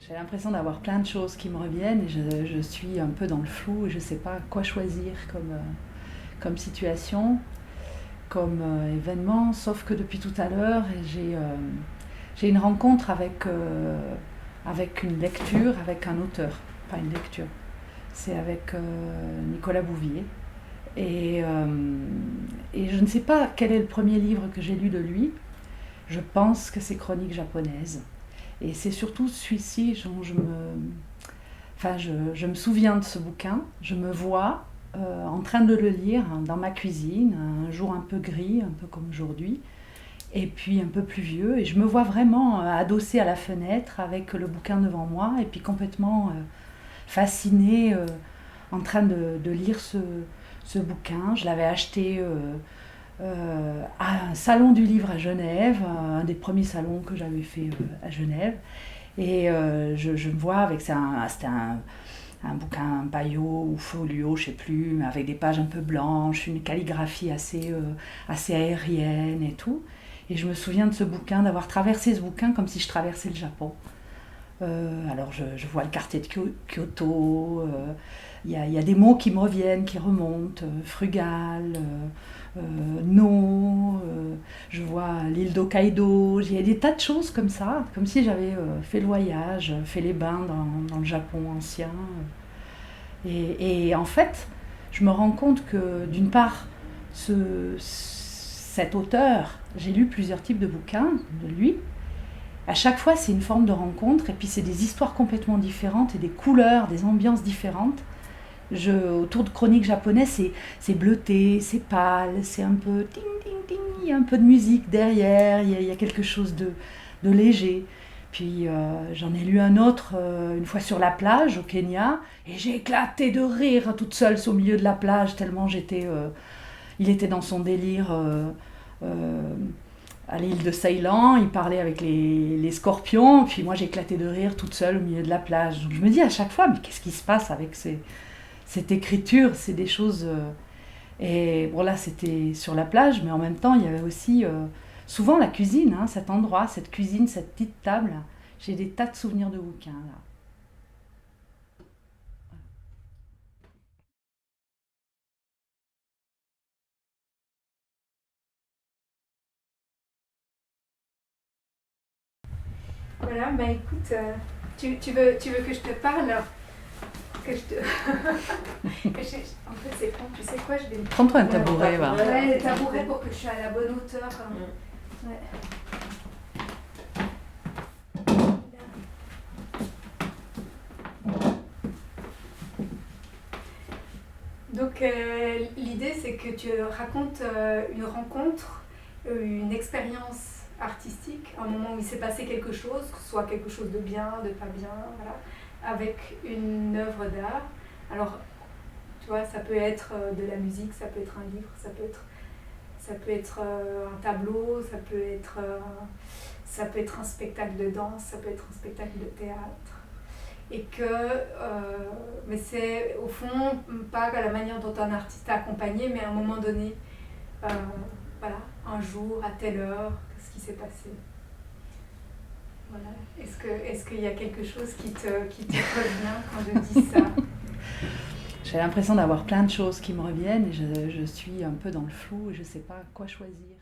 J'ai l'impression d'avoir plein de choses qui me reviennent et je suis un peu dans le flou et je ne sais pas quoi choisir comme situation, comme événement, sauf que depuis tout à l'heure, j'ai une rencontre avec une lecture, avec un auteur, pas une lecture. C'est avec Nicolas Bouvier. Et, euh, et je ne sais pas quel est le premier livre que j'ai lu de lui. Je pense que c'est Chroniques japonaises. Et c'est surtout celui-ci dont je me souviens de ce bouquin. Je me vois en train de le lire dans ma cuisine, un jour un peu gris, un peu comme aujourd'hui, et puis un peu pluvieux. Et je me vois vraiment adossée à la fenêtre avec le bouquin devant moi, et puis complètement fascinée, en train de lire ce bouquin. Je l'avais acheté à un salon du livre à Genève, un des premiers salons que j'avais fait à Genève. Et je me vois avec c'était un bouquin Bayot ou Folio, je sais plus, mais avec des pages un peu blanches, une calligraphie assez aérienne et tout. Et je me souviens de ce bouquin, d'avoir traversé ce bouquin comme si je traversais le Japon. Alors je vois le quartier de Kyoto, y a des mots qui me reviennent, qui remontent, frugal, no, je vois l'île d'Hokkaido, il y a des tas de choses comme ça, comme si j'avais fait le voyage, fait les bains dans le Japon ancien. Et en fait, je me rends compte que d'une part, cet auteur, j'ai lu plusieurs types de bouquins de lui. À chaque fois, c'est une forme de rencontre, et puis c'est des histoires complètement différentes, et des couleurs, des ambiances différentes. Autour de Chroniques japonaises, c'est bleuté, c'est pâle, c'est un peu ting ting ting, il y a un peu de musique derrière, il y a quelque chose de léger. Puis j'en ai lu un autre une fois sur la plage au Kenya, et j'ai éclaté de rire toute seule au milieu de la plage, tellement il était dans son délire. Euh, à l'île de Ceylan, il parlait avec les scorpions, puis moi j'éclatais de rire toute seule au milieu de la plage. Donc je me dis à chaque fois, mais qu'est-ce qui se passe avec cette écriture? C'est des choses... et bon là c'était sur la plage, mais en même temps il y avait aussi souvent la cuisine, hein, cet endroit, cette cuisine, cette petite table. J'ai des tas de souvenirs de bouquins là. Voilà, bah écoute, tu veux que je te parle que je te... En fait, c'est con, tu sais quoi, je vais me Prends-toi un prendre tabouret, va. ouais, le tabouret pour que je sois à la bonne hauteur. Ouais. Donc, l'idée, c'est que tu racontes une rencontre, une expérience artistique, un moment où il s'est passé quelque chose, que ce soit quelque chose de bien, de pas bien, voilà, avec une œuvre d'art. Alors, tu vois, ça peut être de la musique, ça peut être un livre, ça peut être un tableau, ça peut être un spectacle de danse, ça peut être un spectacle de théâtre. Et que, mais c'est au fond pas à la manière dont un artiste a accompagné, mais à un moment donné, euh, voilà, un jour, à telle heure, qu'est-ce qui s'est passé. Voilà. Est-ce qu'il y a quelque chose qui te revient quand je dis ça? J'ai l'impression d'avoir plein de choses qui me reviennent et je suis un peu dans le flou et je ne sais pas quoi choisir.